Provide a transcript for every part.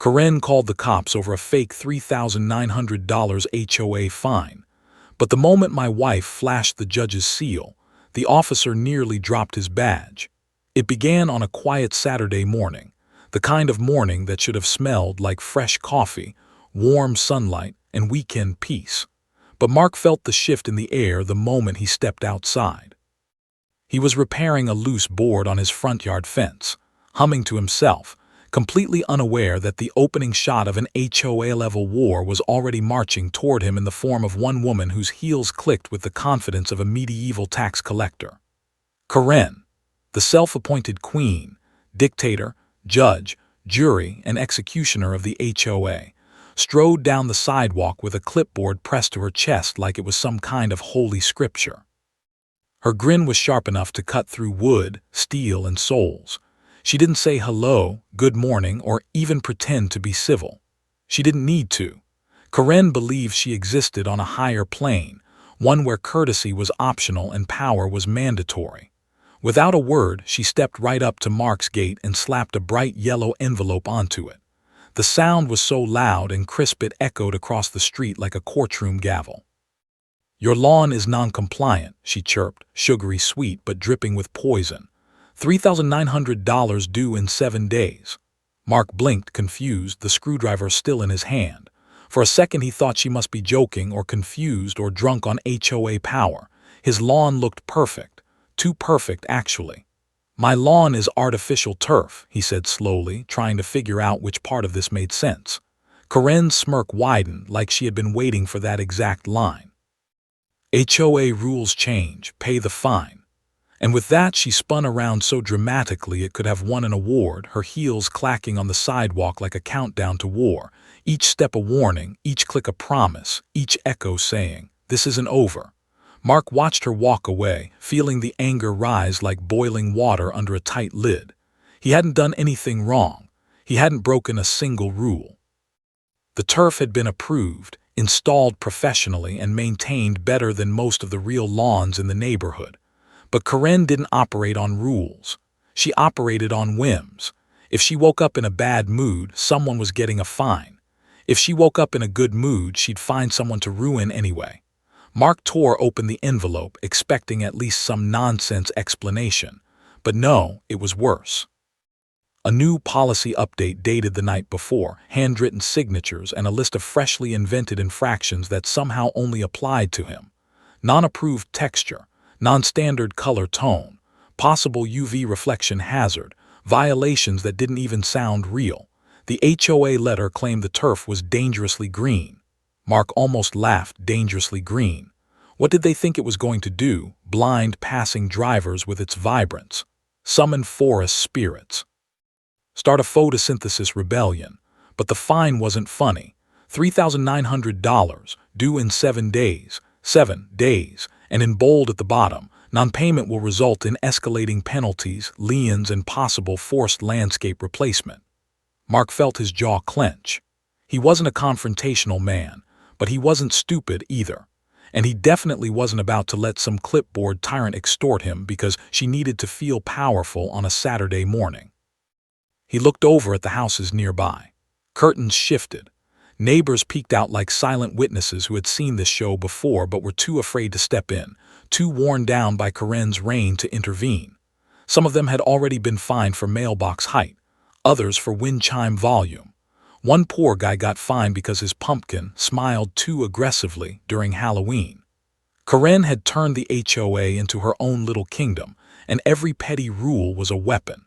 Karen called the cops over a fake $3,900 HOA fine. But the moment my wife flashed the judge's seal, the officer nearly dropped his badge. It began on a quiet Saturday morning, the kind of morning that should have smelled like fresh coffee, warm sunlight, and weekend peace. But Mark felt the shift in the air the moment he stepped outside. He was repairing a loose board on his front yard fence, humming to himself, completely unaware that the opening shot of an HOA-level war was already marching toward him in the form of one woman whose heels clicked with the confidence of a medieval tax collector. Karen, the self-appointed queen, dictator, judge, jury, and executioner of the HOA, strode down the sidewalk with a clipboard pressed to her chest like it was some kind of holy scripture. Her grin was sharp enough to cut through wood, steel, and souls. She didn't say hello, good morning, or even pretend to be civil. She didn't need to. Karen believed she existed on a higher plane, one where courtesy was optional and power was mandatory. Without a word, she stepped right up to Mark's gate and slapped a bright yellow envelope onto it. The sound was so loud and crisp it echoed across the street like a courtroom gavel. "Your lawn is non-compliant," she chirped, sugary sweet but dripping with poison. $3,900 due in 7 days. Mark blinked, confused, the screwdriver still in his hand. For a second he thought she must be joking or confused or drunk on HOA power. His lawn looked perfect. Too perfect, actually. "My lawn is artificial turf," he said slowly, trying to figure out which part of this made sense. Karen's smirk widened, like she had been waiting for that exact line. "HOA rules change, pay the fine." And with that, she spun around so dramatically it could have won an award, her heels clacking on the sidewalk like a countdown to war, each step a warning, each click a promise, each echo saying, "This isn't over." Mark watched her walk away, feeling the anger rise like boiling water under a tight lid. He hadn't done anything wrong. He hadn't broken a single rule. The turf had been approved, installed professionally, and maintained better than most of the real lawns in the neighborhood. But Karen didn't operate on rules. She operated on whims. If she woke up in a bad mood, someone was getting a fine. If she woke up in a good mood, she'd find someone to ruin anyway. Mark tore open the envelope, expecting at least some nonsense explanation. But no, it was worse. A new policy update dated the night before, handwritten signatures, and a list of freshly invented infractions that somehow only applied to him. Non-approved texture, non-standard color tone, possible UV reflection hazard, violations that didn't even sound real. The HOA letter claimed the turf was dangerously green. Mark almost laughed, dangerously green. What did they think it was going to do? Blind passing drivers with its vibrance. Summon forest spirits. Start a photosynthesis rebellion. But the fine wasn't funny. $3,900, due in 7 days. 7 days. And in bold at the bottom, non-payment will result in escalating penalties, liens, and possible forced landscape replacement. Mark felt his jaw clench. He wasn't a confrontational man, but he wasn't stupid either. And he definitely wasn't about to let some clipboard tyrant extort him because she needed to feel powerful on a Saturday morning. He looked over at the houses nearby. Curtains shifted. Neighbors peeked out like silent witnesses who had seen this show before but were too afraid to step in, too worn down by Karen's reign to intervene. Some of them had already been fined for mailbox height, others for wind chime volume. One poor guy got fined because his pumpkin smiled too aggressively during Halloween. Karen had turned the HOA into her own little kingdom, and every petty rule was a weapon.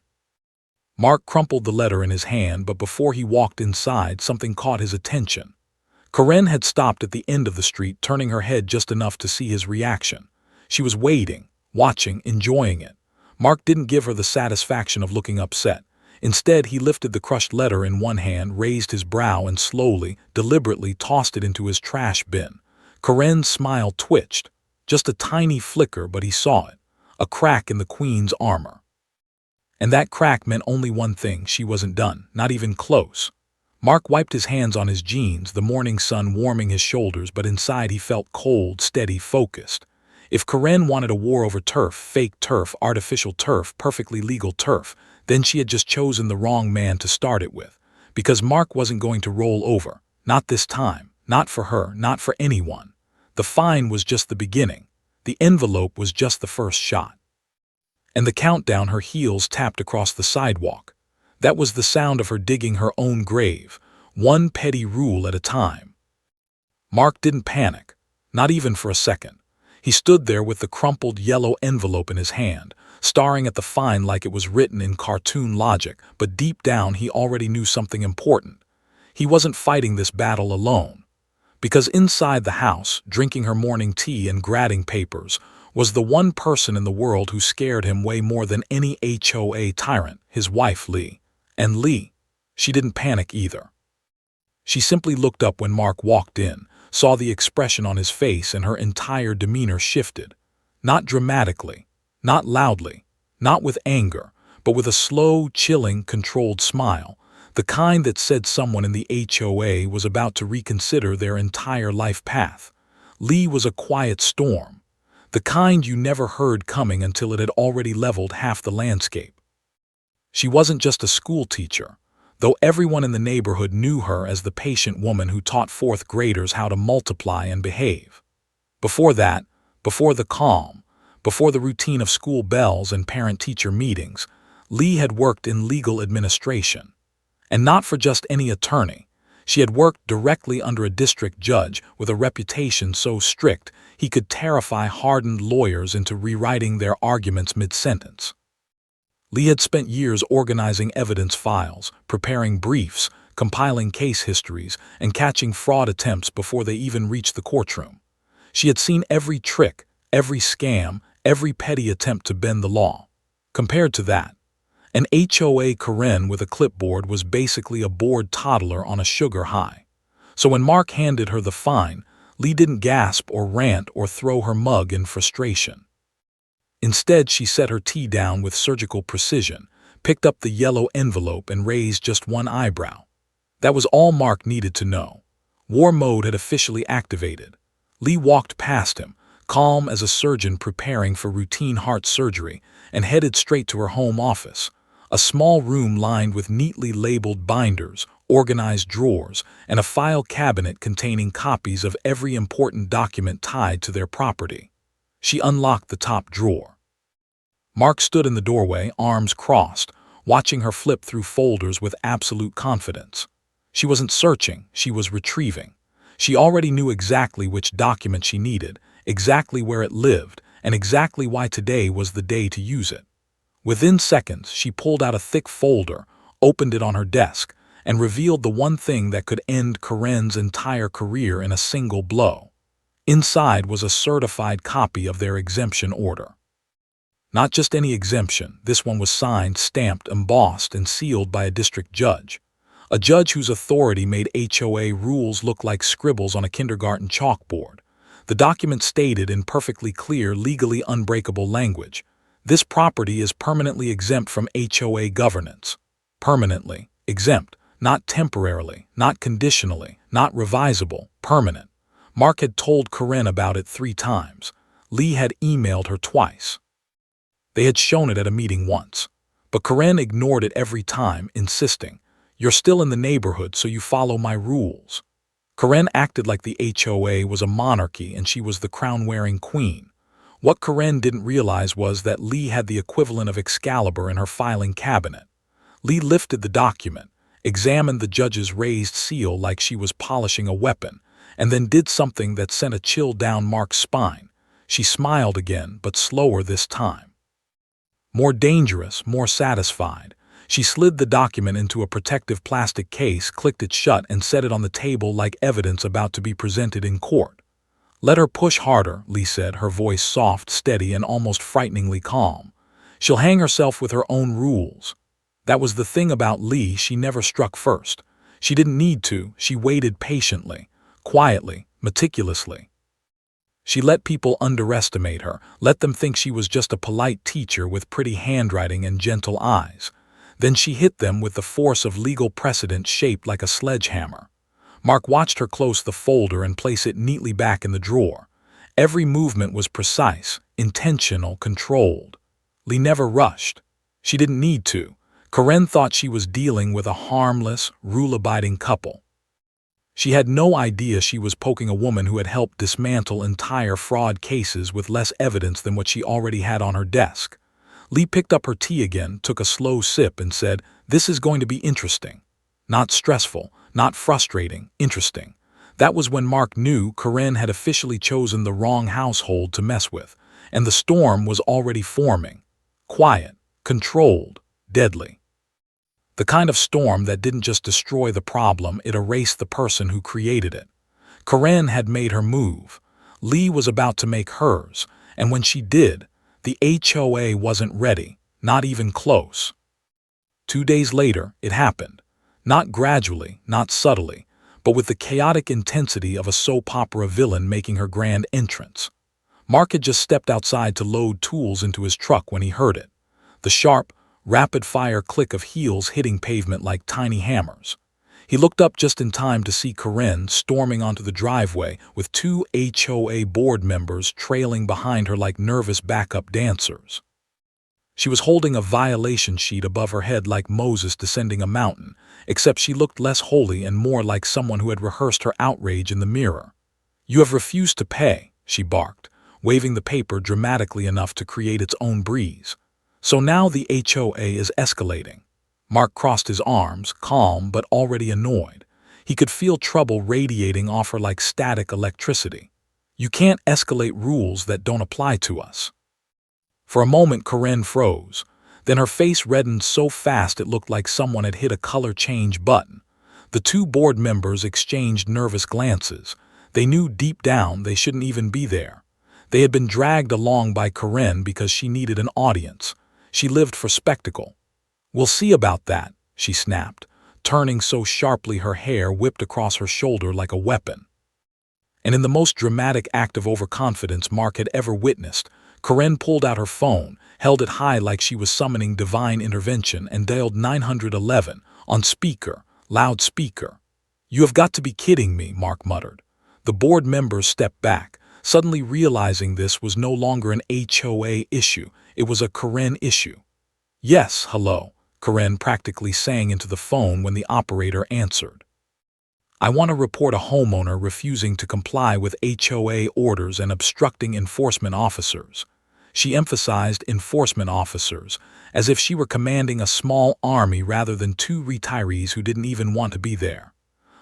Mark crumpled the letter in his hand, but before he walked inside, something caught his attention. Karen had stopped at the end of the street, turning her head just enough to see his reaction. She was waiting, watching, enjoying it. Mark didn't give her the satisfaction of looking upset. Instead, he lifted the crushed letter in one hand, raised his brow, and slowly, deliberately tossed it into his trash bin. Karen's smile twitched. Just a tiny flicker, but he saw it. A crack in the queen's armor. And that crack meant only one thing: she wasn't done, not even close. Mark wiped his hands on his jeans, the morning sun warming his shoulders, but inside he felt cold, steady, focused. If Karen wanted a war over turf, fake turf, artificial turf, perfectly legal turf, then she had just chosen the wrong man to start it with. because Mark wasn't going to roll over. Not this time. Not for her. Not for anyone. The fine was just the beginning. The envelope was just the first shot. And the countdown, her heels tapped across the sidewalk. That was the sound of her digging her own grave, one petty rule at a time. Mark didn't panic, not even for a second. He stood there with the crumpled yellow envelope in his hand, staring at the fine like it was written in cartoon logic, but deep down he already knew something important. He wasn't fighting this battle alone. Because inside the house, drinking her morning tea and grading papers, was the one person in the world who scared him way more than any HOA tyrant, his wife, Lee. And Lee, she didn't panic either. She simply looked up when Mark walked in, saw the expression on his face, and her entire demeanor shifted. Not dramatically, not loudly, not with anger, but with a slow, chilling, controlled smile, the kind that said someone in the HOA was about to reconsider their entire life path. Lee was a quiet storm, the kind you never heard coming until it had already leveled half the landscape. She wasn't just a school teacher, though everyone in the neighborhood knew her as the patient woman who taught fourth graders how to multiply and behave. Before that, before the calm, before the routine of school bells and parent-teacher meetings, Lee had worked in legal administration. And not for just any attorney. She had worked directly under a district judge with a reputation so strict he could terrify hardened lawyers into rewriting their arguments mid-sentence. Lee had spent years organizing evidence files, preparing briefs, compiling case histories, and catching fraud attempts before they even reached the courtroom. She had seen every trick, every scam, every petty attempt to bend the law. Compared to that, an HOA Karen with a clipboard was basically a bored toddler on a sugar high. So when Mark handed her the fine, Lee didn't gasp or rant or throw her mug in frustration. Instead, she set her tea down with surgical precision, picked up the yellow envelope, and raised just one eyebrow. That was all Mark needed to know. War mode had officially activated. Lee walked past him, calm as a surgeon preparing for routine heart surgery, and headed straight to her home office. A small room lined with neatly labeled binders, organized drawers, and a file cabinet containing copies of every important document tied to their property. She unlocked the top drawer. Mark stood in the doorway, arms crossed, watching her flip through folders with absolute confidence. She wasn't searching, she was retrieving. She already knew exactly which document she needed, exactly where it lived, and exactly why today was the day to use it. Within seconds, she pulled out a thick folder, opened it on her desk, and revealed the one thing that could end Karen's entire career in a single blow. Inside was a certified copy of their exemption order. Not just any exemption, this one was signed, stamped, embossed, and sealed by a district judge. A judge whose authority made HOA rules look like scribbles on a kindergarten chalkboard. The document stated in perfectly clear, legally unbreakable language, "This property is permanently exempt from HOA governance." Permanently exempt, not temporarily, not conditionally, not revisable, permanent. Mark had told Karen about it 3 times. Lee had emailed her twice. They had shown it at a meeting once. But Karen ignored it every time, insisting, "You're still in the neighborhood, so you follow my rules." Karen acted like the HOA was a monarchy and she was the crown-wearing queen. What Karen didn't realize was that Lee had the equivalent of Excalibur in her filing cabinet. Lee lifted the document, examined the judge's raised seal like she was polishing a weapon, and then did something that sent a chill down Mark's spine. She smiled again, but slower this time. More dangerous, more satisfied. She slid the document into a protective plastic case, clicked it shut, and set it on the table like evidence about to be presented in court. "Let her push harder," Lee said, her voice soft, steady, and almost frighteningly calm. "She'll hang herself with her own rules." That was the thing about Lee, she never struck first. She didn't need to, she waited patiently, quietly, meticulously. She let people underestimate her, let them think she was just a polite teacher with pretty handwriting and gentle eyes. Then she hit them with the force of legal precedent shaped like a sledgehammer. Mark watched her close the folder and place it neatly back in the drawer. Every movement was precise, intentional, controlled. Lee never rushed. She didn't need to. Karen thought she was dealing with a harmless, rule-abiding couple. She had no idea she was poking a woman who had helped dismantle entire fraud cases with less evidence than what she already had on her desk. Lee picked up her tea again, took a slow sip, and said, "This is going to be interesting. Not stressful, not frustrating, interesting." That was when Mark knew Karen had officially chosen the wrong household to mess with, and the storm was already forming. Quiet, controlled, deadly. The kind of storm that didn't just destroy the problem, it erased the person who created it. Karen had made her move. Lee was about to make hers, and when she did, the HOA wasn't ready, not even close. 2 days later, it happened. Not gradually, not subtly, but with the chaotic intensity of a soap opera villain making her grand entrance. Mark had just stepped outside to load tools into his truck when he heard it. The sharp, rapid-fire click of heels hitting pavement like tiny hammers. He looked up just in time to see Karen storming onto the driveway with 2 HOA board members trailing behind her like nervous backup dancers. She was holding a violation sheet above her head like Moses descending a mountain, except she looked less holy and more like someone who had rehearsed her outrage in the mirror. "You have refused to pay," she barked, waving the paper dramatically enough to create its own breeze. So now the HOA is escalating. Mark crossed his arms, calm but already annoyed. He could feel trouble radiating off her like static electricity. "You can't escalate rules that don't apply to us." For a moment, Karen froze. Then her face reddened so fast it looked like someone had hit a color change button. The 2 board members exchanged nervous glances. They knew deep down they shouldn't even be there. They had been dragged along by Karen because she needed an audience. She lived for spectacle. "We'll see about that," she snapped, turning so sharply her hair whipped across her shoulder like a weapon. And in the most dramatic act of overconfidence Mark had ever witnessed, Karen pulled out her phone, held it high like she was summoning divine intervention, and dialed 911 on speaker, loudspeaker. "You have got to be kidding me," Mark muttered. The board members stepped back, suddenly realizing this was no longer an HOA issue, it was a Karen issue. "Yes, hello," Karen practically sang into the phone when the operator answered. "I want to report a homeowner refusing to comply with HOA orders and obstructing enforcement officers." She emphasized enforcement officers, as if she were commanding a small army rather than 2 retirees who didn't even want to be there.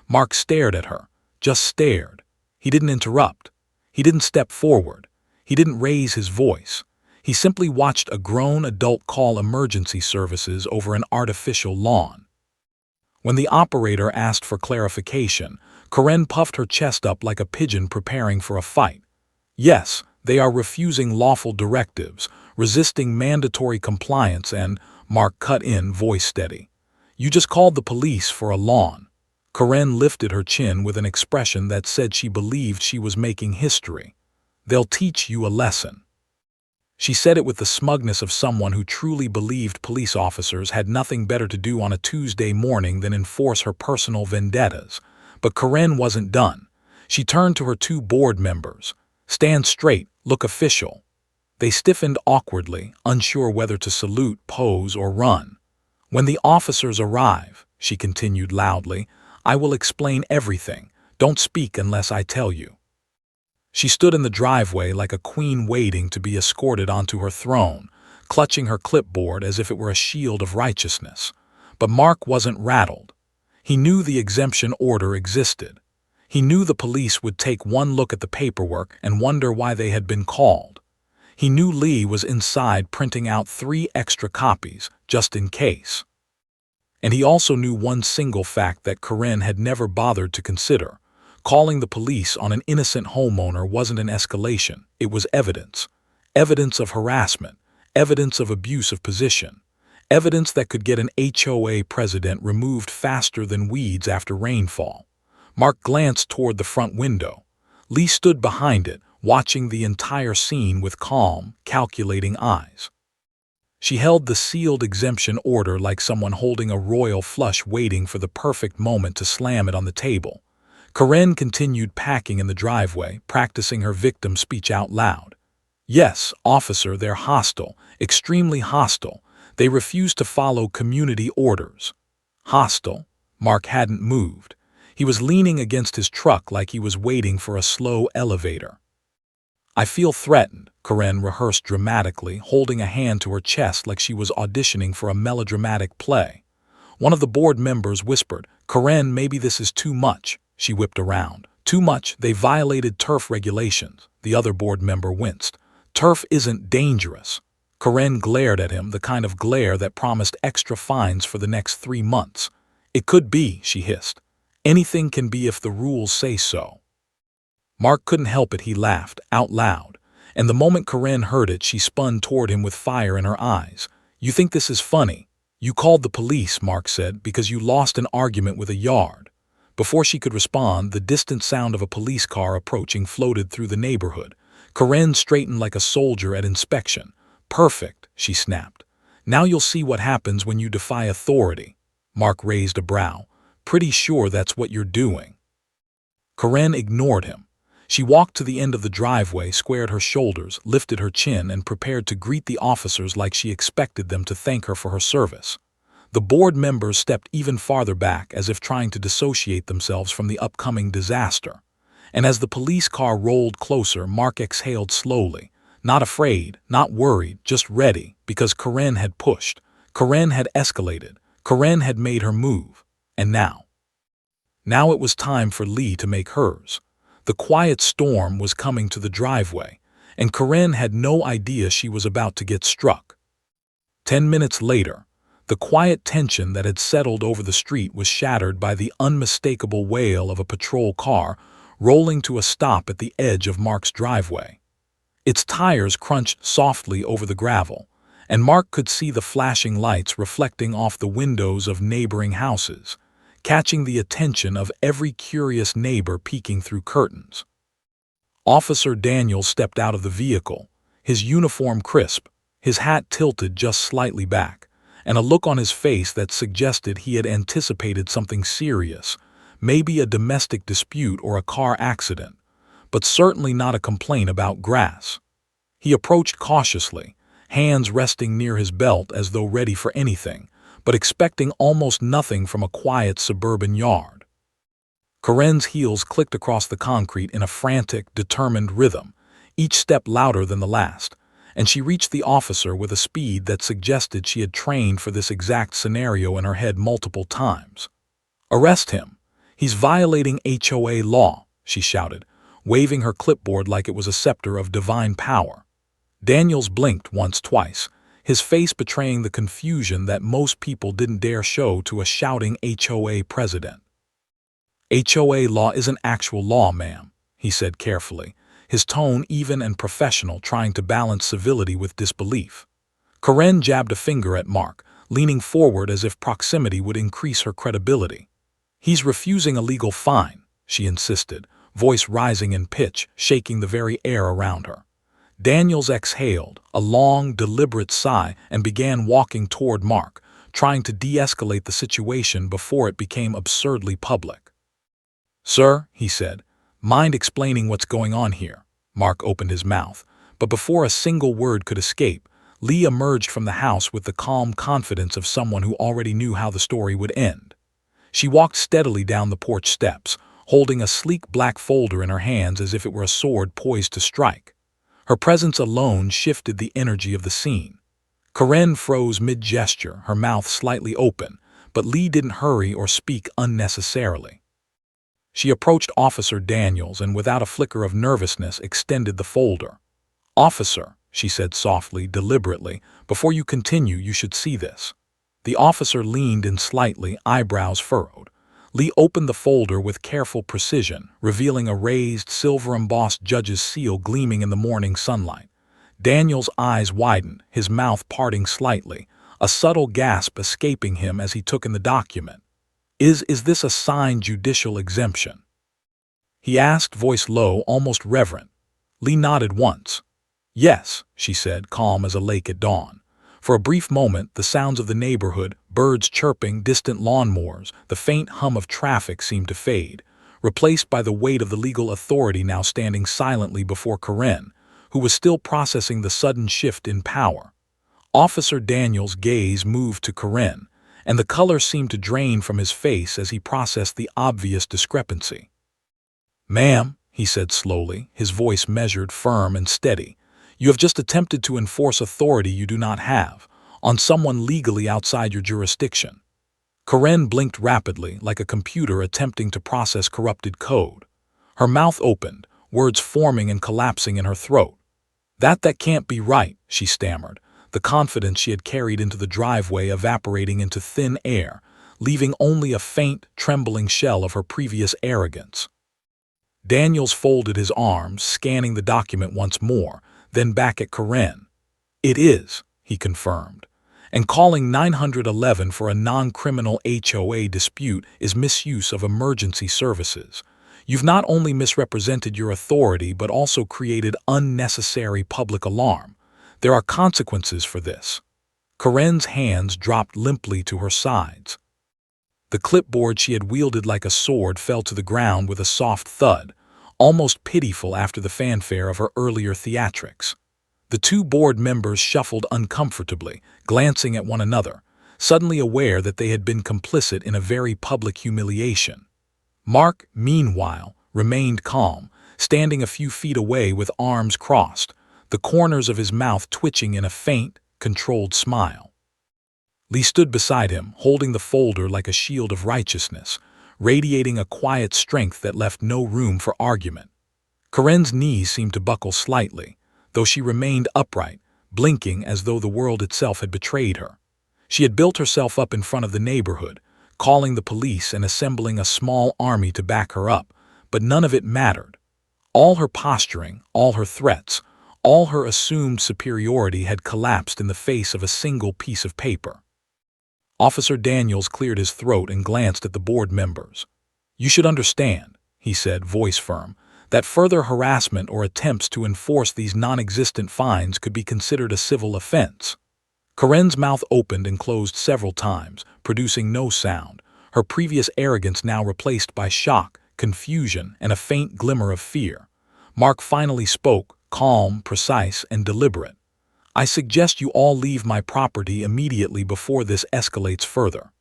Mark stared at her, just stared. He didn't interrupt. He didn't step forward. He didn't raise his voice. He simply watched a grown adult call emergency services over an artificial lawn. When the operator asked for clarification, Karen puffed her chest up like a pigeon preparing for a fight. "Yes, they are refusing lawful directives, resisting mandatory compliance and," Mark cut in, voice steady, "you just called the police for a lawn." Karen lifted her chin with an expression that said she believed she was making history. "They'll teach you a lesson." She said it with the smugness of someone who truly believed police officers had nothing better to do on a Tuesday morning than enforce her personal vendettas. But Karen wasn't done. She turned to her 2 board members. "Stand straight, look official." They stiffened awkwardly, unsure whether to salute, pose, or run. "When the officers arrive," she continued loudly, "I will explain everything. Don't speak unless I tell you." She stood in the driveway like a queen waiting to be escorted onto her throne, clutching her clipboard as if it were a shield of righteousness. But Mark wasn't rattled. He knew the exemption order existed. He knew the police would take one look at the paperwork and wonder why they had been called. He knew Lee was inside printing out 3 extra copies, just in case. And he also knew one single fact that Karen had never bothered to consider. Calling the police on an innocent homeowner wasn't an escalation, it was evidence. Evidence of harassment, evidence of abuse of position, evidence that could get an HOA president removed faster than weeds after rainfall. Mark glanced toward the front window. Lee stood behind it, watching the entire scene with calm, calculating eyes. She held the sealed exemption order like someone holding a royal flush waiting for the perfect moment to slam it on the table. Karen continued packing in the driveway, practicing her victim speech out loud. "Yes, officer, they're hostile, extremely hostile. They refused to follow community orders. Hostile, Mark hadn't moved. He was leaning against his truck like he was waiting for a slow elevator. "I feel threatened," Karen rehearsed dramatically, holding a hand to her chest like she was auditioning for a melodramatic play. One of the board members whispered, "Karen, maybe this is too much." She whipped around. "Too much? They violated turf regulations." The other board member winced. "Turf isn't dangerous." Karen glared at him, the kind of glare that promised extra fines for the next 3 months. "It could be," she hissed. "Anything can be if the rules say so." Mark couldn't help it, he laughed, out loud. And the moment Karen heard it, she spun toward him with fire in her eyes. "You think this is funny? You called the police," Mark said, "because you lost an argument with a yard." Before she could respond, the distant sound of a police car approaching floated through the neighborhood. Karen straightened like a soldier at inspection. "Perfect," she snapped. "Now you'll see what happens when you defy authority." Mark raised a brow. "Pretty sure that's what you're doing." Karen ignored him. She walked to the end of the driveway, squared her shoulders, lifted her chin, and prepared to greet the officers like she expected them to thank her for her service. The board members stepped even farther back, as if trying to dissociate themselves from the upcoming disaster. And as the police car rolled closer, Mark exhaled slowly. Not afraid, not worried, just ready, because Karen had pushed. Karen had escalated. Karen had made her move. And now? Now it was time for Lee to make hers. The quiet storm was coming to the driveway, and Karen had no idea she was about to get struck. 10 minutes later, the quiet tension that had settled over the street was shattered by the unmistakable wail of a patrol car rolling to a stop at the edge of Mark's driveway. Its tires crunched softly over the gravel, and Mark could see the flashing lights reflecting off the windows of neighboring houses, catching the attention of every curious neighbor peeking through curtains. Officer Daniels stepped out of the vehicle, his uniform crisp, his hat tilted just slightly back, and a look on his face that suggested he had anticipated something serious, maybe a domestic dispute or a car accident, but certainly not a complaint about grass. He approached cautiously, hands resting near his belt as though ready for anything, but expecting almost nothing from a quiet suburban yard. Karen's heels clicked across the concrete in a frantic, determined rhythm, each step louder than the last, and she reached the officer with a speed that suggested she had trained for this exact scenario in her head multiple times. "Arrest him! He's violating HOA law," she shouted, waving her clipboard like it was a scepter of divine power. Daniels blinked once, twice, his face betraying the confusion that most people didn't dare show to a shouting HOA president. "HOA law isn't actual law, ma'am," he said carefully, his tone even and professional, trying to balance civility with disbelief. Karen jabbed a finger at Mark, leaning forward as if proximity would increase her credibility. "He's refusing a legal fine," she insisted, voice rising in pitch, shaking the very air around her. Daniels exhaled, a long, deliberate sigh, and began walking toward Mark, trying to de-escalate the situation before it became absurdly public. "Sir," he said, "mind explaining what's going on here?" Mark opened his mouth, but before a single word could escape, Lee emerged from the house with the calm confidence of someone who already knew how the story would end. She walked steadily down the porch steps, holding a sleek black folder in her hands as if it were a sword poised to strike. Her presence alone shifted the energy of the scene. Karen froze mid-gesture, her mouth slightly open, but Lee didn't hurry or speak unnecessarily. She approached Officer Daniels and without a flicker of nervousness extended the folder. "Officer," she said softly, deliberately, "before you continue you should see this." The officer leaned in slightly, eyebrows furrowed. Lee opened the folder with careful precision, revealing a raised, silver-embossed judge's seal gleaming in the morning sunlight. Daniel's eyes widened, his mouth parting slightly, a subtle gasp escaping him as he took in the document. Is this a signed judicial exemption?" he asked, voice low, almost reverent. Lee nodded once. "Yes," she said, calm as a lake at dawn. For a brief moment, the sounds of the neighborhood, birds chirping, distant lawnmowers, the faint hum of traffic seemed to fade, replaced by the weight of the legal authority now standing silently before Karen, who was still processing the sudden shift in power. Officer Daniels' gaze moved to Corinne, and the color seemed to drain from his face as he processed the obvious discrepancy. "Ma'am," he said slowly, his voice measured, firm, and steady, "you have just attempted to enforce authority you do not have, on someone legally outside your jurisdiction." Corinne blinked rapidly, like a computer attempting to process corrupted code. Her mouth opened, words forming and collapsing in her throat. That can't be right," she stammered, the confidence she had carried into the driveway evaporating into thin air, leaving only a faint, trembling shell of her previous arrogance. Daniels folded his arms, scanning the document once more, then back at Corinne. "It is," he confirmed. "And calling 911 for a non-criminal HOA dispute is misuse of emergency services. You've not only misrepresented your authority but also created unnecessary public alarm. There are consequences for this." Corinne's hands dropped limply to her sides. The clipboard she had wielded like a sword fell to the ground with a soft thud, almost pitiful after the fanfare of her earlier theatrics. The two board members shuffled uncomfortably, glancing at one another, suddenly aware that they had been complicit in a very public humiliation. Mark, meanwhile, remained calm, standing a few feet away with arms crossed, the corners of his mouth twitching in a faint, controlled smile. Lee stood beside him, holding the folder like a shield of righteousness, radiating a quiet strength that left no room for argument. Corinne's knees seemed to buckle slightly, though she remained upright, blinking as though the world itself had betrayed her. She had built herself up in front of the neighborhood, calling the police and assembling a small army to back her up, but none of it mattered. All her posturing, all her threats, all her assumed superiority had collapsed in the face of a single piece of paper. Officer Daniels cleared his throat and glanced at the board members. "You should understand," he said, voice firm, "that further harassment or attempts to enforce these non-existent fines could be considered a civil offense." Corinne's mouth opened and closed several times, producing no sound, her previous arrogance now replaced by shock, confusion, and a faint glimmer of fear. Mark finally spoke, calm, precise, and deliberate. "I suggest you all leave my property immediately before this escalates further."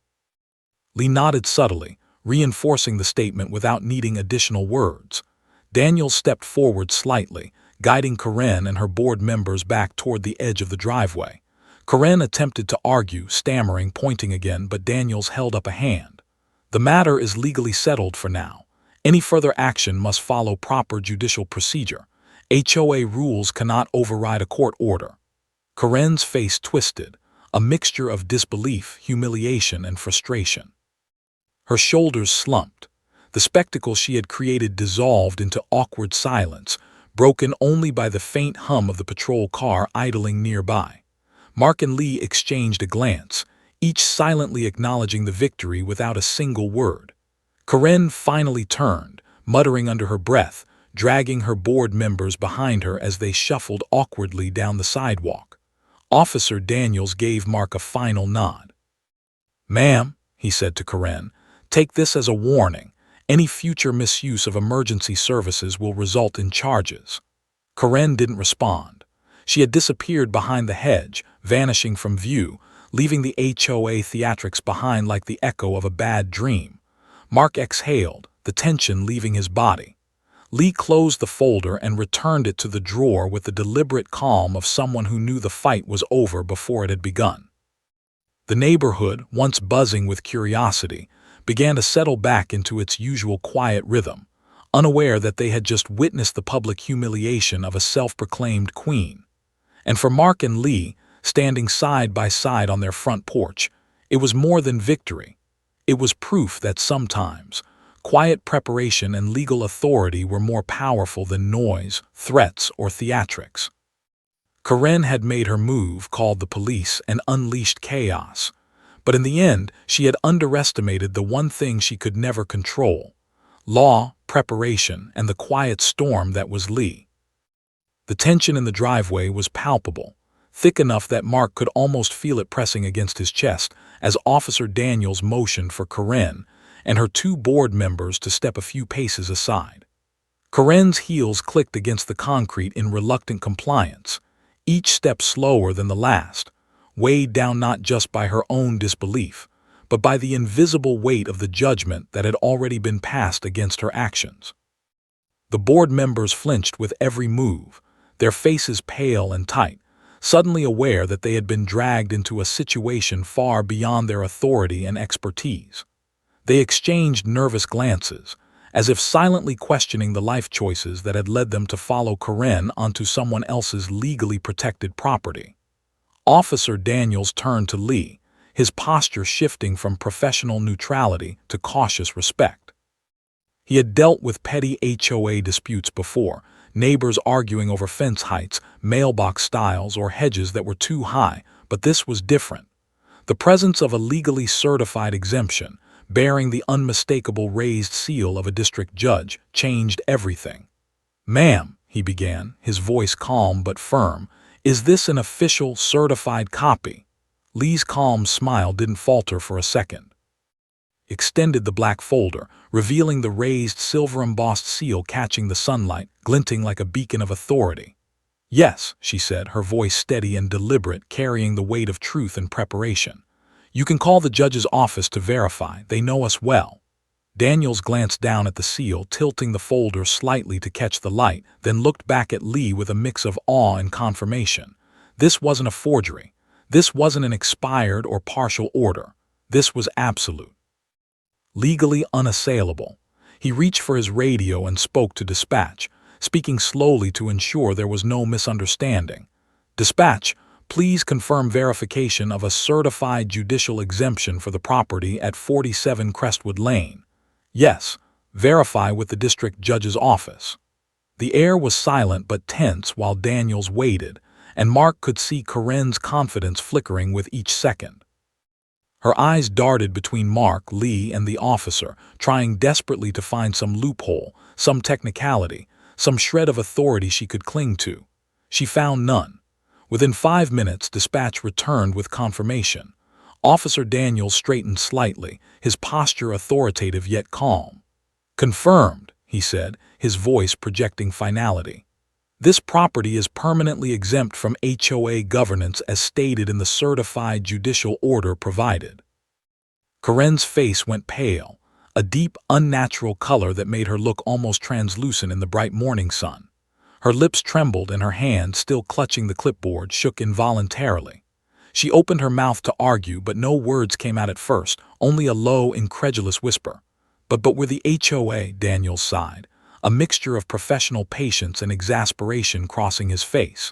Lee nodded subtly, reinforcing the statement without needing additional words. Daniels stepped forward slightly, guiding Corinne and her board members back toward the edge of the driveway. Corinne attempted to argue, stammering, pointing again, but Daniels held up a hand. "The matter is legally settled for now. Any further action must follow proper judicial procedure. HOA rules cannot override a court order." Corinne's face twisted, a mixture of disbelief, humiliation, and frustration. Her shoulders slumped. The spectacle she had created dissolved into awkward silence, broken only by the faint hum of the patrol car idling nearby. Mark and Lee exchanged a glance, each silently acknowledging the victory without a single word. Corinne finally turned, muttering under her breath, dragging her board members behind her as they shuffled awkwardly down the sidewalk. Officer Daniels gave Mark a final nod. "Ma'am," he said to Corinne, "take this as a warning. Any future misuse of emergency services will result in charges." Corinne didn't respond. She had disappeared behind the hedge, vanishing from view, leaving the HOA theatrics behind like the echo of a bad dream. Mark exhaled, the tension leaving his body. Lee closed the folder and returned it to the drawer with the deliberate calm of someone who knew the fight was over before it had begun. The neighborhood, once buzzing with curiosity, began to settle back into its usual quiet rhythm, unaware that they had just witnessed the public humiliation of a self-proclaimed queen. And for Mark and Lee, standing side by side on their front porch, it was more than victory. It was proof that sometimes quiet preparation and legal authority were more powerful than noise, threats, or theatrics. Corinne had made her move, called the police, and unleashed chaos. But in the end, she had underestimated the one thing she could never control: law, preparation, and the quiet storm that was Lee. The tension in the driveway was palpable, thick enough that Mark could almost feel it pressing against his chest as Officer Daniels motioned for Corinne and her two board members to step a few paces aside. Corinne's heels clicked against the concrete in reluctant compliance, each step slower than the last, weighed down not just by her own disbelief, but by the invisible weight of the judgment that had already been passed against her actions. The board members flinched with every move, their faces pale and tight, suddenly aware that they had been dragged into a situation far beyond their authority and expertise. They exchanged nervous glances, as if silently questioning the life choices that had led them to follow Karen onto someone else's legally protected property. Officer Daniels turned to Lee, his posture shifting from professional neutrality to cautious respect. He had dealt with petty HOA disputes before, neighbors arguing over fence heights, mailbox styles, or hedges that were too high, but this was different. The presence of a legally certified exemption, bearing the unmistakable raised seal of a district judge, changed everything. "Ma'am," he began, his voice calm but firm, "is this an official, certified copy?" Lee's calm smile didn't falter for a second. Extended the black folder, revealing the raised silver-embossed seal catching the sunlight, glinting like a beacon of authority. "Yes," she said, her voice steady and deliberate, carrying the weight of truth and preparation. "You can call the judge's office to verify. They know us well." Daniels glanced down at the seal, tilting the folder slightly to catch the light, then looked back at Lee with a mix of awe and confirmation. This wasn't a forgery. This wasn't an expired or partial order. This was absolute. Legally unassailable. He reached for his radio and spoke to dispatch, speaking slowly to ensure there was no misunderstanding. "Dispatch, please confirm verification of a certified judicial exemption for the property at 47 Crestwood Lane." "Yes, verify with the district judge's office." The air was silent but tense while Daniels waited, and Mark could see Karen's confidence flickering with each second. Her eyes darted between Mark, Lee, and the officer, trying desperately to find some loophole, some technicality, some shred of authority she could cling to. She found none. Within 5 minutes, dispatch returned with confirmation. Officer Daniels straightened slightly, his posture authoritative yet calm. "Confirmed," he said, his voice projecting finality. "This property is permanently exempt from HOA governance as stated in the certified judicial order provided." Karen's face went pale, a deep, unnatural color that made her look almost translucent in the bright morning sun. Her lips trembled and her hand, still clutching the clipboard, shook involuntarily. She opened her mouth to argue, but no words came out at first, only a low, incredulous whisper. But we're the HOA," Daniels sighed, a mixture of professional patience and exasperation crossing his face.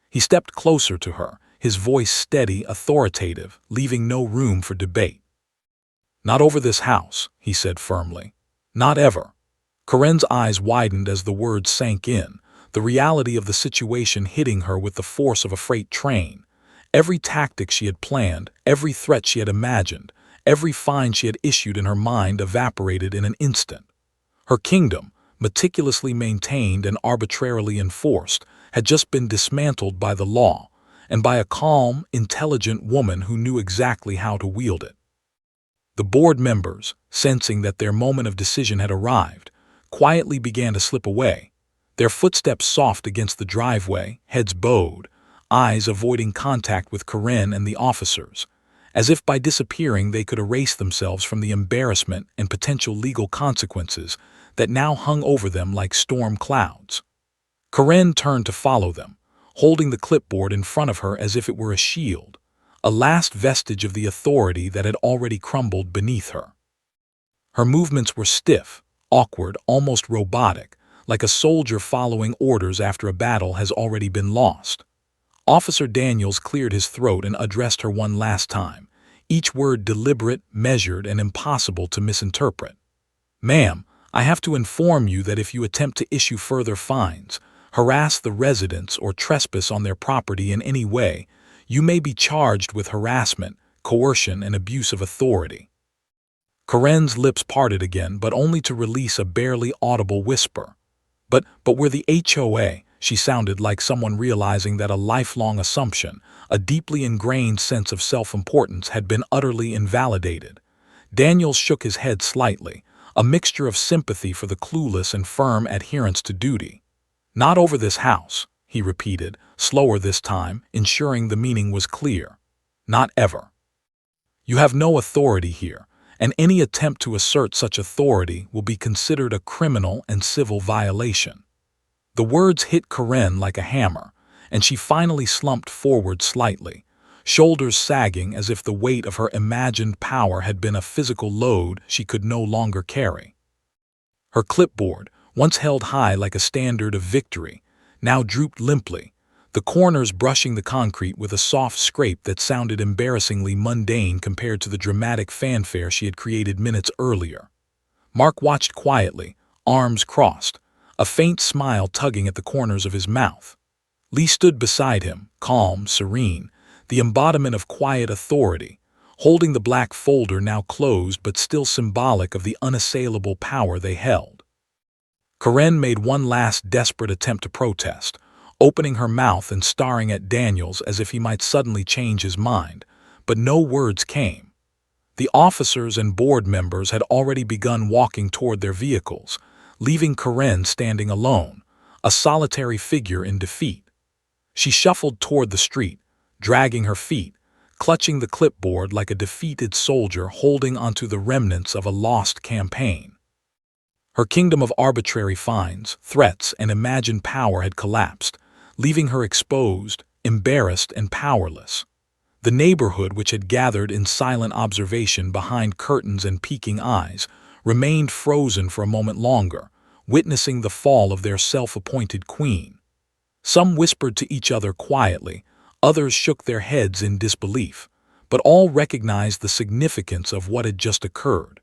He stepped closer to her, his voice steady, authoritative, leaving no room for debate. "Not over this house," he said firmly. "Not ever." Karen's eyes widened as the words sank in, the reality of the situation hitting her with the force of a freight train. Every tactic she had planned, every threat she had imagined, every fine she had issued in her mind evaporated in an instant. Her kingdom, meticulously maintained and arbitrarily enforced, had just been dismantled by the law, and by a calm, intelligent woman who knew exactly how to wield it. The board members, sensing that their moment of decision had arrived, quietly began to slip away, their footsteps soft against the driveway, heads bowed, eyes avoiding contact with Karen and the officers, as if by disappearing they could erase themselves from the embarrassment and potential legal consequences that now hung over them like storm clouds. Karen turned to follow them, holding the clipboard in front of her as if it were a shield, a last vestige of the authority that had already crumbled beneath her. Her movements were stiff, awkward, almost robotic, like a soldier following orders after a battle has already been lost. Officer Daniels cleared his throat and addressed her one last time, each word deliberate, measured, and impossible to misinterpret. "Ma'am, I have to inform you that if you attempt to issue further fines, harass the residents, or trespass on their property in any way, you may be charged with harassment, coercion, and abuse of authority." Karen's lips parted again, but only to release a barely audible whisper. But we're the HOA," she sounded like someone realizing that a lifelong assumption, a deeply ingrained sense of self-importance, had been utterly invalidated. Daniels shook his head slightly, a mixture of sympathy for the clueless and firm adherence to duty. "Not over this house," he repeated, slower this time, ensuring the meaning was clear. Not ever. You have no authority here, and any attempt to assert such authority will be considered a criminal and civil violation. The words hit Karen like a hammer, and she finally slumped forward slightly, shoulders sagging as if the weight of her imagined power had been a physical load she could no longer carry. Her clipboard, once held high like a standard of victory, now drooped limply, the corners brushing the concrete with a soft scrape that sounded embarrassingly mundane compared to the dramatic fanfare she had created minutes earlier. Mark watched quietly, arms crossed, a faint smile tugging at the corners of his mouth. Lee stood beside him, calm, serene, the embodiment of quiet authority, holding the black folder now closed but still symbolic of the unassailable power they held. Karen made one last desperate attempt to protest, opening her mouth and staring at Daniels as if he might suddenly change his mind, but no words came. The officers and board members had already begun walking toward their vehicles, leaving Karen standing alone, a solitary figure in defeat. She shuffled toward the street, dragging her feet, clutching the clipboard like a defeated soldier holding onto the remnants of a lost campaign. Her kingdom of arbitrary fines, threats, and imagined power had collapsed, leaving her exposed, embarrassed, and powerless. The neighborhood, which had gathered in silent observation behind curtains and peeking eyes, remained frozen for a moment longer, witnessing the fall of their self-appointed queen. Some whispered to each other quietly, others shook their heads in disbelief, but all recognized the significance of what had just occurred.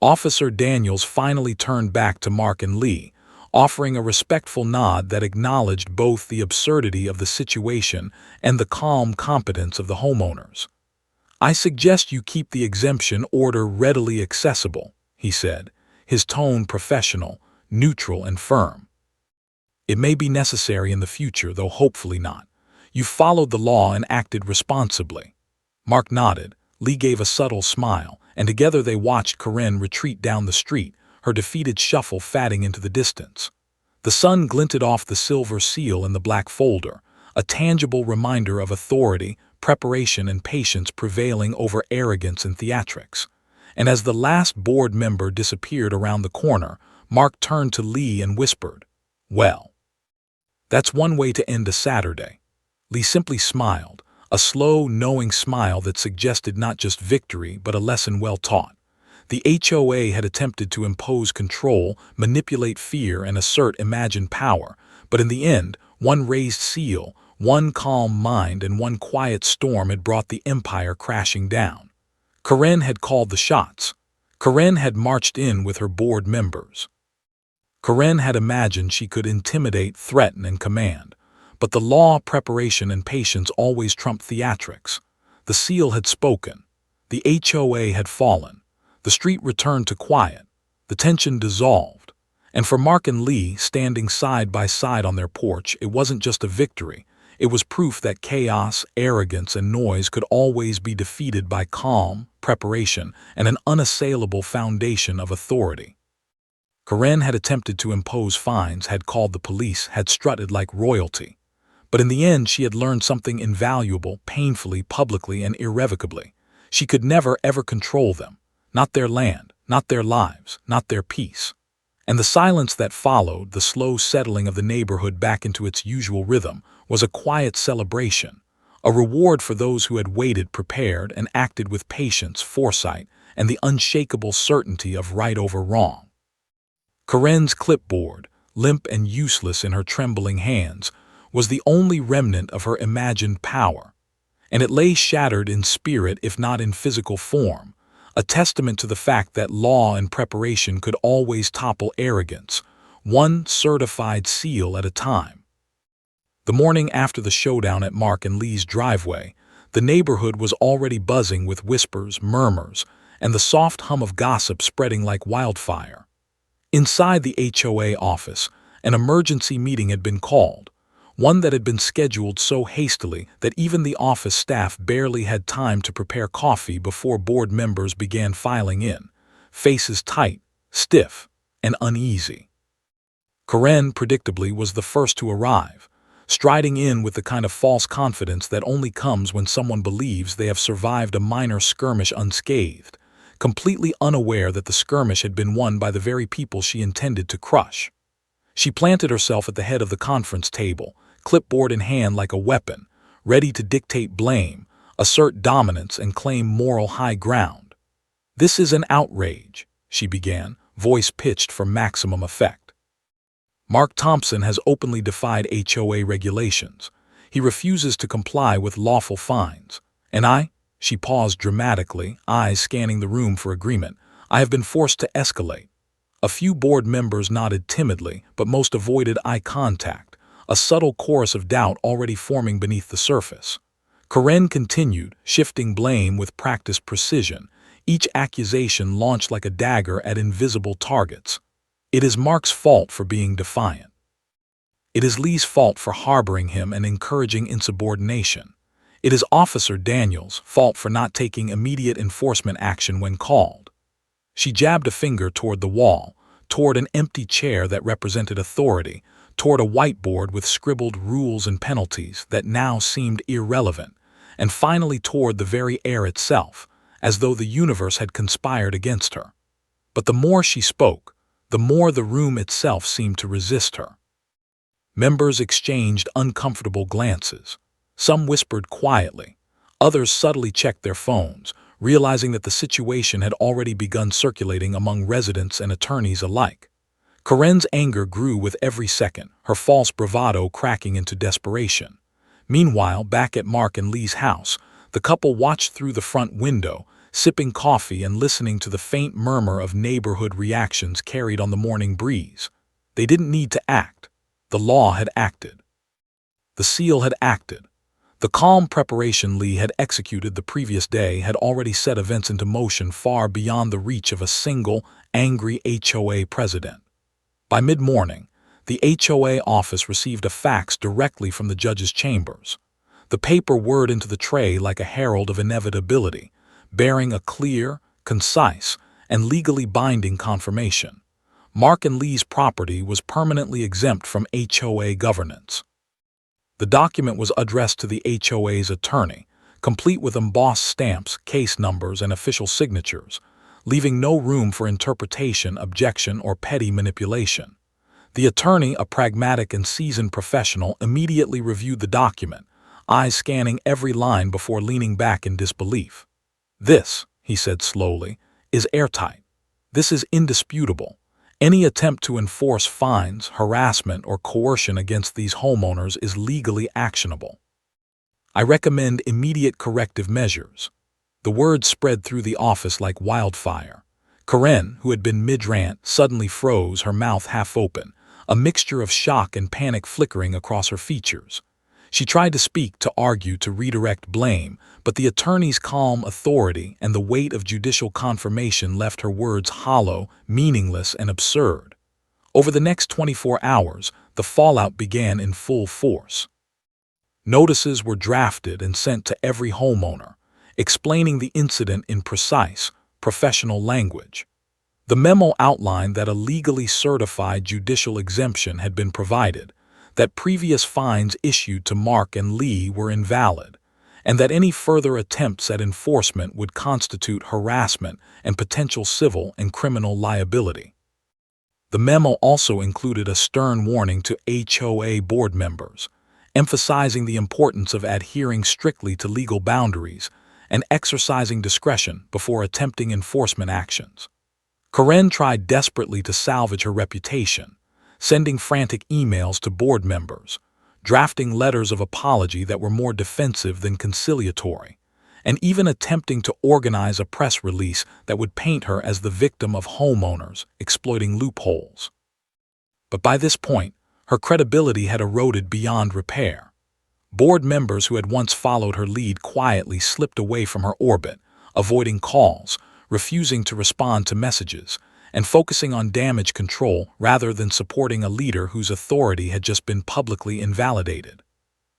Officer Daniels finally turned back to Mark and Lee, offering a respectful nod that acknowledged both the absurdity of the situation and the calm competence of the homeowners. "I suggest you keep the exemption order readily accessible," he said, his tone professional, neutral, and firm. "It may be necessary in the future, though hopefully not. You followed the law and acted responsibly." Mark nodded, Lee gave a subtle smile, and together they watched Karen retreat down the street, her defeated shuffle fading into the distance. The sun glinted off the silver seal in the black folder, a tangible reminder of authority, preparation, and patience prevailing over arrogance and theatrics. And as the last board member disappeared around the corner, Mark turned to Lee and whispered, "Well, that's one way to end a Saturday." Lee simply smiled, a slow, knowing smile that suggested not just victory but a lesson well taught. The HOA had attempted to impose control, manipulate fear, and assert imagined power, but in the end, one raised seal, one calm mind, and one quiet storm had brought the empire crashing down. Karen had called the shots. Karen had marched in with her board members. Karen had imagined she could intimidate, threaten, and command. But the law, preparation, and patience always trumped theatrics. The seal had spoken. The HOA had fallen. The street returned to quiet. The tension dissolved. And for Mark and Lee, standing side by side on their porch, it wasn't just a victory. It was proof that chaos, arrogance, and noise could always be defeated by calm, preparation, and an unassailable foundation of authority. Karen had attempted to impose fines, had called the police, had strutted like royalty. But in the end, she had learned something invaluable, painfully, publicly, and irrevocably. She could never, ever control them. Not their land, not their lives, not their peace. And the silence that followed, the slow settling of the neighborhood back into its usual rhythm, was a quiet celebration, a reward for those who had waited, prepared, and acted with patience, foresight, and the unshakable certainty of right over wrong. Karen's clipboard, limp and useless in her trembling hands, was the only remnant of her imagined power, and it lay shattered in spirit if not in physical form, a testament to the fact that law and preparation could always topple arrogance, one certified seal at a time. The morning after the showdown at Mark and Lee's driveway, the neighborhood was already buzzing with whispers, murmurs, and the soft hum of gossip spreading like wildfire. Inside the HOA office, an emergency meeting had been called, one that had been scheduled so hastily that even the office staff barely had time to prepare coffee before board members began filing in, faces tight, stiff, and uneasy. Karen, predictably, was the first to arrive. striding in with the kind of false confidence that only comes when someone believes they have survived a minor skirmish unscathed, completely unaware that the skirmish had been won by the very people she intended to crush. She planted herself at the head of the conference table, clipboard in hand like a weapon, ready to dictate blame, assert dominance, and claim moral high ground. "This is an outrage," she began, voice pitched for maximum effect. "Mark Thompson has openly defied HOA regulations. He refuses to comply with lawful fines. And she paused dramatically, eyes scanning the room for agreement, "I have been forced to escalate." A few board members nodded timidly, but most avoided eye contact, a subtle chorus of doubt already forming beneath the surface. Karen continued, shifting blame with practiced precision, each accusation launched like a dagger at invisible targets. "It is Mark's fault for being defiant. It is Lee's fault for harboring him and encouraging insubordination. It is Officer Daniels' fault for not taking immediate enforcement action when called." She jabbed a finger toward the wall, toward an empty chair that represented authority, toward a whiteboard with scribbled rules and penalties that now seemed irrelevant, and finally toward the very air itself, as though the universe had conspired against her. But the more she spoke, the more the room itself seemed to resist her. Members exchanged uncomfortable glances. Some whispered quietly. Others subtly checked their phones, realizing that the situation had already begun circulating among residents and attorneys alike. Karen's anger grew with every second, her false bravado cracking into desperation. Meanwhile, back at Mark and Lee's house, the couple watched through the front window, sipping coffee and listening to the faint murmur of neighborhood reactions carried on the morning breeze. They didn't need to act. The law had acted. The seal had acted. The calm preparation Lee had executed the previous day had already set events into motion far beyond the reach of a single, angry HOA president. By mid-morning, the HOA office received a fax directly from the judge's chambers. The paper whirred into the tray like a herald of inevitability, bearing a clear, concise, and legally binding confirmation. Mark and Lee's property was permanently exempt from HOA governance. The document was addressed to the HOA's attorney, complete with embossed stamps, case numbers, and official signatures, leaving no room for interpretation, objection, or petty manipulation. The attorney, a pragmatic and seasoned professional, immediately reviewed the document, eyes scanning every line before leaning back in disbelief. "This," he said slowly, "is airtight. This is indisputable. Any attempt to enforce fines, harassment, or coercion against these homeowners is legally actionable. I recommend immediate corrective measures." The words spread through the office like wildfire. Karen, who had been mid-rant, suddenly froze, her mouth half open, a mixture of shock and panic flickering across her features. She tried to speak, to argue, to redirect blame, but the attorney's calm authority and the weight of judicial confirmation left her words hollow, meaningless, and absurd. Over the next 24 hours, the fallout began in full force. Notices were drafted and sent to every homeowner, explaining the incident in precise, professional language. The memo outlined that a legally certified judicial exemption had been provided, that previous fines issued to Mark and Lee were invalid, and that any further attempts at enforcement would constitute harassment and potential civil and criminal liability. The memo also included a stern warning to HOA board members, emphasizing the importance of adhering strictly to legal boundaries and exercising discretion before attempting enforcement actions. Karen tried desperately to salvage her reputation, sending frantic emails to board members, drafting letters of apology that were more defensive than conciliatory, and even attempting to organize a press release that would paint her as the victim of homeowners exploiting loopholes. But by this point, her credibility had eroded beyond repair. Board members who had once followed her lead quietly slipped away from her orbit, avoiding calls, refusing to respond to messages, and focusing on damage control rather than supporting a leader whose authority had just been publicly invalidated.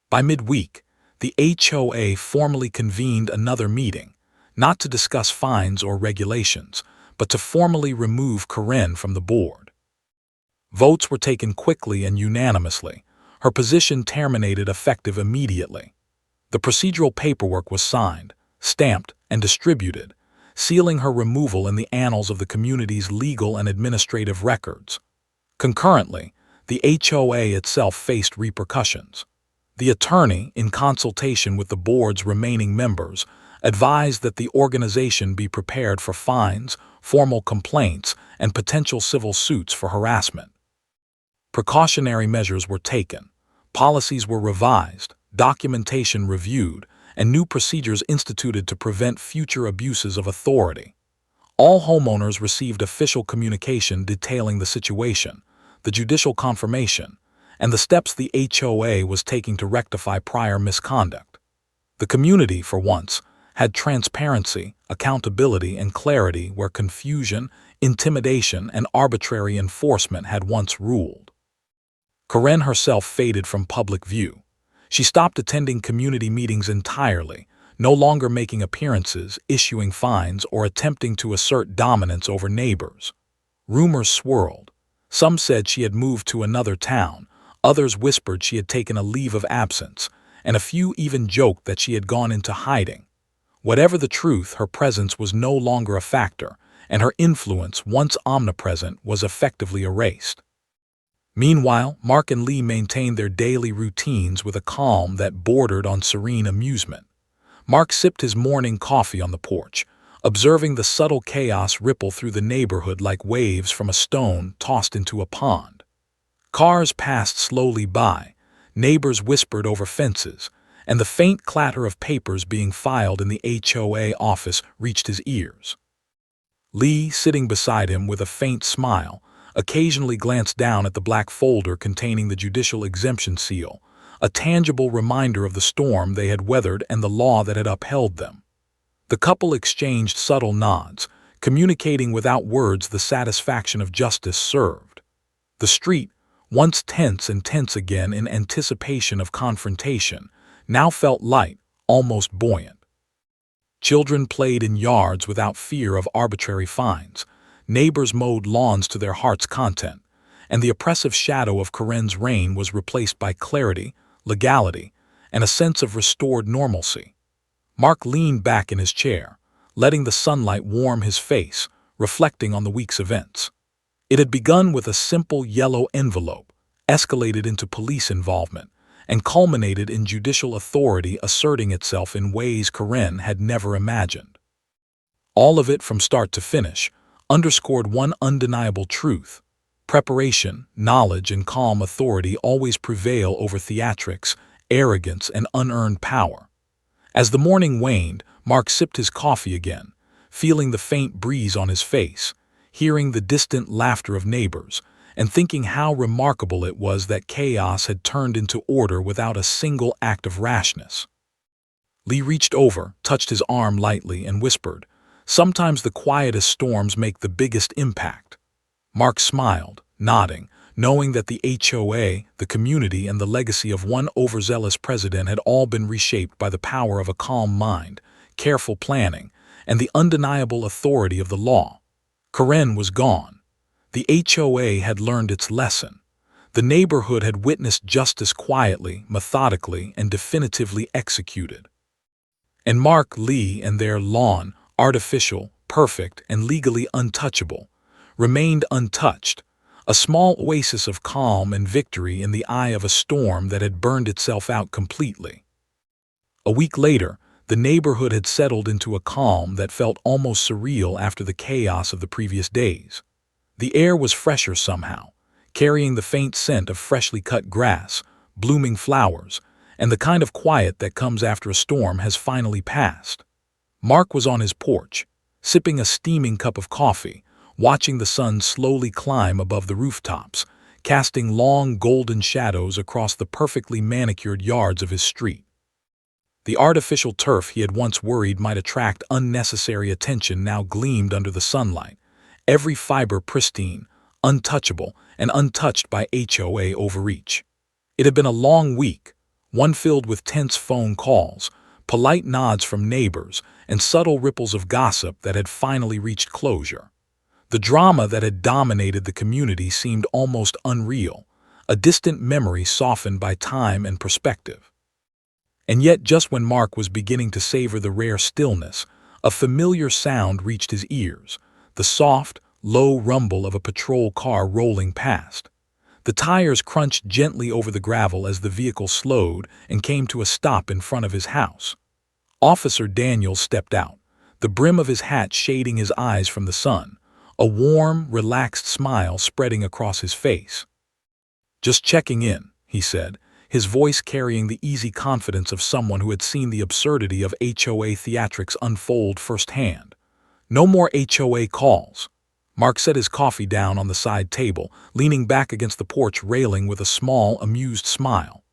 By midweek, the HOA formally convened another meeting, not to discuss fines or regulations, but to formally remove Karen from the board. Votes were taken quickly and unanimously, her position terminated effective immediately. The procedural paperwork was signed, stamped, and distributed, sealing her removal in the annals of the community's legal and administrative records. Concurrently, the HOA itself faced repercussions. The attorney, in consultation with the board's remaining members, advised that the organization be prepared for fines, formal complaints, and potential civil suits for harassment. Precautionary measures were taken, policies were revised, documentation reviewed, and new procedures instituted to prevent future abuses of authority. All homeowners received official communication detailing the situation, the judicial confirmation, and the steps the HOA was taking to rectify prior misconduct. The community, for once, had transparency, accountability, and clarity where confusion, intimidation, and arbitrary enforcement had once ruled. Karen herself faded from public view. She stopped attending community meetings entirely, no longer making appearances, issuing fines, or attempting to assert dominance over neighbors. Rumors swirled. Some said she had moved to another town, others whispered she had taken a leave of absence, and a few even joked that she had gone into hiding. Whatever the truth, her presence was no longer a factor, and her influence, once omnipresent, was effectively erased. Meanwhile, Mark and Lee maintained their daily routines with a calm that bordered on serene amusement. Mark sipped his morning coffee on the porch, observing the subtle chaos ripple through the neighborhood like waves from a stone tossed into a pond. Cars passed slowly by, neighbors whispered over fences, and the faint clatter of papers being filed in the HOA office reached his ears. Lee, sitting beside him with a faint smile, occasionally glanced down at the black folder containing the judicial exemption seal, a tangible reminder of the storm they had weathered and the law that had upheld them. The couple exchanged subtle nods, communicating without words the satisfaction of justice served. The street, once tense and tense again in anticipation of confrontation, now felt light, almost buoyant. Children played in yards without fear of arbitrary fines, neighbors mowed lawns to their heart's content, and the oppressive shadow of Karen's reign was replaced by clarity, legality, and a sense of restored normalcy. Mark leaned back in his chair, letting the sunlight warm his face, reflecting on the week's events. It had begun with a simple yellow envelope, escalated into police involvement, and culminated in judicial authority asserting itself in ways Karen had never imagined. All of it, from start to finish, underscored one undeniable truth: preparation, knowledge, and calm authority always prevail over theatrics, arrogance, and unearned power. As the morning waned, Mark sipped his coffee again, feeling the faint breeze on his face, hearing the distant laughter of neighbors, and thinking how remarkable it was that chaos had turned into order without a single act of rashness. Lee reached over, touched his arm lightly, and whispered, "Sometimes the quietest storms make the biggest impact." Mark smiled, nodding, knowing that the HOA, the community, and the legacy of one overzealous president had all been reshaped by the power of a calm mind, careful planning, and the undeniable authority of the law. Karen was gone. The HOA had learned its lesson. The neighborhood had witnessed justice quietly, methodically, and definitively executed. And Mark, Lee, and their lawn, artificial, perfect, and legally untouchable, remained untouched, a small oasis of calm and victory in the eye of a storm that had burned itself out completely. A week later, the neighborhood had settled into a calm that felt almost surreal after the chaos of the previous days. The air was fresher somehow, carrying the faint scent of freshly cut grass, blooming flowers, and the kind of quiet that comes after a storm has finally passed. Mark was on his porch, sipping a steaming cup of coffee, watching the sun slowly climb above the rooftops, casting long golden shadows across the perfectly manicured yards of his street. The artificial turf he had once worried might attract unnecessary attention now gleamed under the sunlight, every fiber pristine, untouchable, and untouched by HOA overreach. It had been a long week, one filled with tense phone calls, polite nods from neighbors, and subtle ripples of gossip that had finally reached closure. The drama that had dominated the community seemed almost unreal, a distant memory softened by time and perspective. And yet, just when Mark was beginning to savor the rare stillness, a familiar sound reached his ears, the soft, low rumble of a patrol car rolling past. The tires crunched gently over the gravel as the vehicle slowed and came to a stop in front of his house. Officer Daniels stepped out, the brim of his hat shading his eyes from the sun, a warm, relaxed smile spreading across his face. "Just checking in," he said, his voice carrying the easy confidence of someone who had seen the absurdity of HOA theatrics unfold firsthand. "No more HOA calls." Mark set his coffee down on the side table, leaning back against the porch railing with a small, amused smile.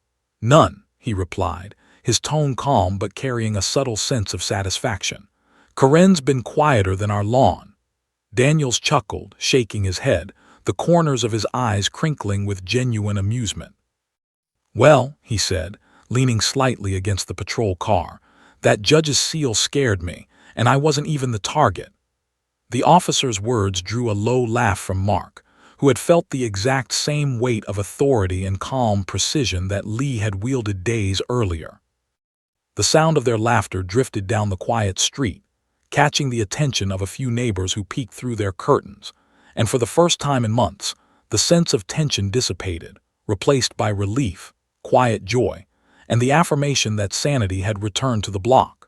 "None," he replied, his tone calm but carrying a subtle sense of satisfaction. "Corinne's been quieter than our lawn." Daniels chuckled, shaking his head, the corners of his eyes crinkling with genuine amusement. "Well," he said, leaning slightly against the patrol car, "that judge's seal scared me, and I wasn't even the target." The officer's words drew a low laugh from Mark, who had felt the exact same weight of authority and calm precision that Lee had wielded days earlier. The sound of their laughter drifted down the quiet street, catching the attention of a few neighbors who peeked through their curtains, and for the first time in months, the sense of tension dissipated, replaced by relief, quiet joy, and the affirmation that sanity had returned to the block.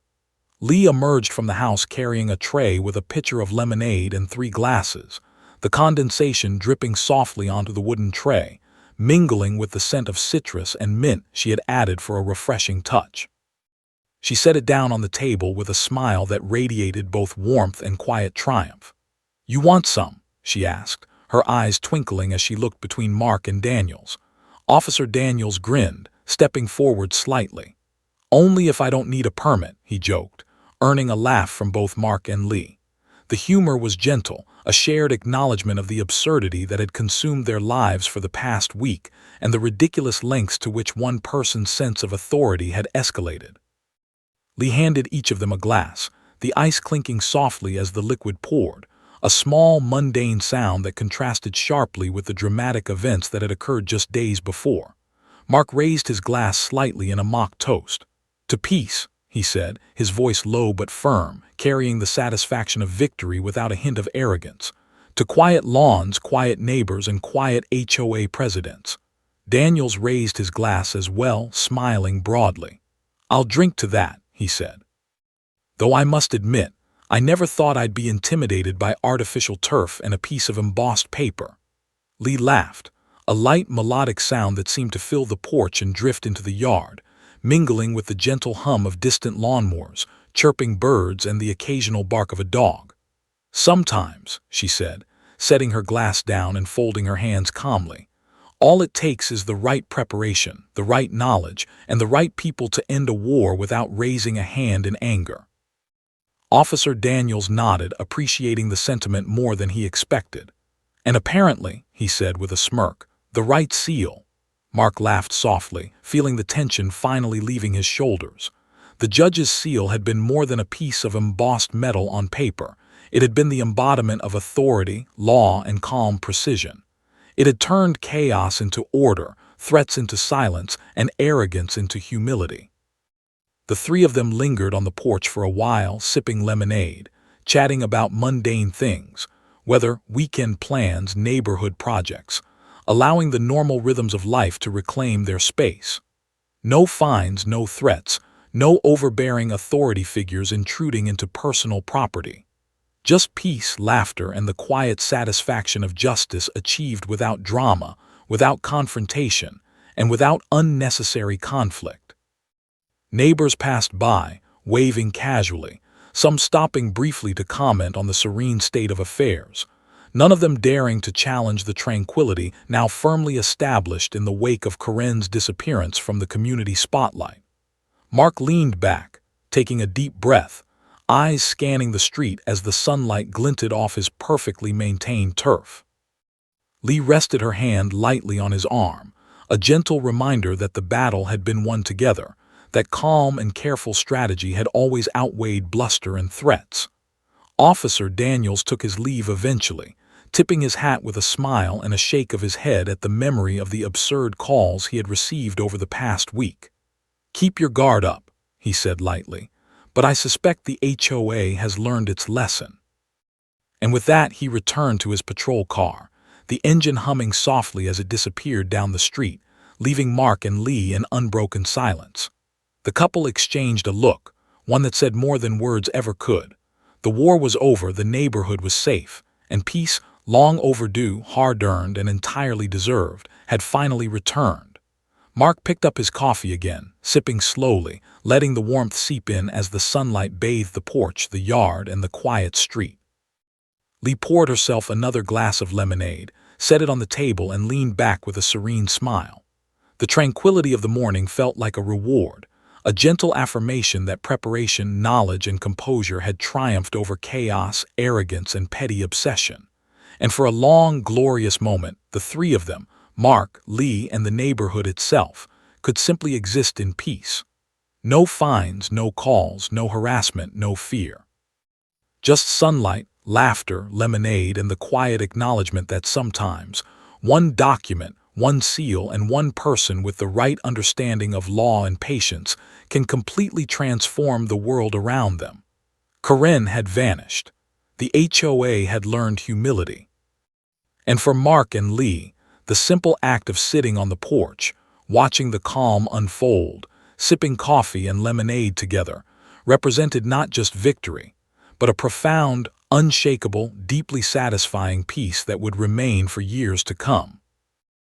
Lee emerged from the house carrying a tray with a pitcher of lemonade and 3 glasses, the condensation dripping softly onto the wooden tray, mingling with the scent of citrus and mint she had added for a refreshing touch. She set it down on the table with a smile that radiated both warmth and quiet triumph. "You want some?" she asked, her eyes twinkling as she looked between Mark and Daniels. Officer Daniels grinned, stepping forward slightly. "Only if I don't need a permit," he joked, earning a laugh from both Mark and Lee. The humor was gentle, a shared acknowledgement of the absurdity that had consumed their lives for the past week and the ridiculous lengths to which one person's sense of authority had escalated. Lee handed each of them a glass, the ice clinking softly as the liquid poured, a small, mundane sound that contrasted sharply with the dramatic events that had occurred just days before. Mark raised his glass slightly in a mock toast. "To peace," he said, his voice low but firm, carrying the satisfaction of victory without a hint of arrogance. "To quiet lawns, quiet neighbors, and quiet HOA presidents." Daniels raised his glass as well, smiling broadly. "I'll drink to that," he said. "Though I must admit, I never thought I'd be intimidated by artificial turf and a piece of embossed paper." Lee laughed, a light melodic sound that seemed to fill the porch and drift into the yard, mingling with the gentle hum of distant lawnmowers, chirping birds, and the occasional bark of a dog. "Sometimes," she said, setting her glass down and folding her hands calmly, "all it takes is the right preparation, the right knowledge, and the right people to end a war without raising a hand in anger." Officer Daniels nodded, appreciating the sentiment more than he expected. "And apparently," he said with a smirk, "the right seal." Mark laughed softly, feeling the tension finally leaving his shoulders. The judge's seal had been more than a piece of embossed metal on paper. It had been the embodiment of authority, law, and calm precision. It had turned chaos into order, threats into silence, and arrogance into humility. The 3 of them lingered on the porch for a while, sipping lemonade, chatting about mundane things, whether weekend plans, neighborhood projects, allowing the normal rhythms of life to reclaim their space. No fines, no threats, no overbearing authority figures intruding into personal property. Just peace, laughter, and the quiet satisfaction of justice achieved without drama, without confrontation, and without unnecessary conflict. Neighbors passed by, waving casually, some stopping briefly to comment on the serene state of affairs, none of them daring to challenge the tranquility now firmly established in the wake of Corinne's disappearance from the community spotlight. Mark leaned back, taking a deep breath, eyes scanning the street as the sunlight glinted off his perfectly maintained turf. Lee rested her hand lightly on his arm, a gentle reminder that the battle had been won together, that calm and careful strategy had always outweighed bluster and threats. Officer Daniels took his leave eventually, tipping his hat with a smile and a shake of his head at the memory of the absurd calls he had received over the past week. "Keep your guard up," he said lightly, "but I suspect the HOA has learned its lesson." And with that, he returned to his patrol car, the engine humming softly as it disappeared down the street, leaving Mark and Lee in unbroken silence. The couple exchanged a look, one that said more than words ever could. The war was over, the neighborhood was safe, and peace, long overdue, hard-earned, and entirely deserved, had finally returned. Mark picked up his coffee again, sipping slowly, letting the warmth seep in as the sunlight bathed the porch, the yard, and the quiet street. Lee poured herself another glass of lemonade, set it on the table, and leaned back with a serene smile. The tranquility of the morning felt like a reward, a gentle affirmation that preparation, knowledge, and composure had triumphed over chaos, arrogance, and petty obsession. And for a long, glorious moment, the three of them, Mark, Lee, and the neighborhood itself, could simply exist in peace. No fines, no calls, no harassment, no fear. Just sunlight, laughter, lemonade, and the quiet acknowledgement that sometimes one document, one seal, and one person with the right understanding of law and patience can completely transform the world around them. Corinne had vanished. The HOA had learned humility. And for Mark and Lee, the simple act of sitting on the porch, watching the calm unfold, sipping coffee and lemonade together, represented not just victory, but a profound, unshakable, deeply satisfying peace that would remain for years to come.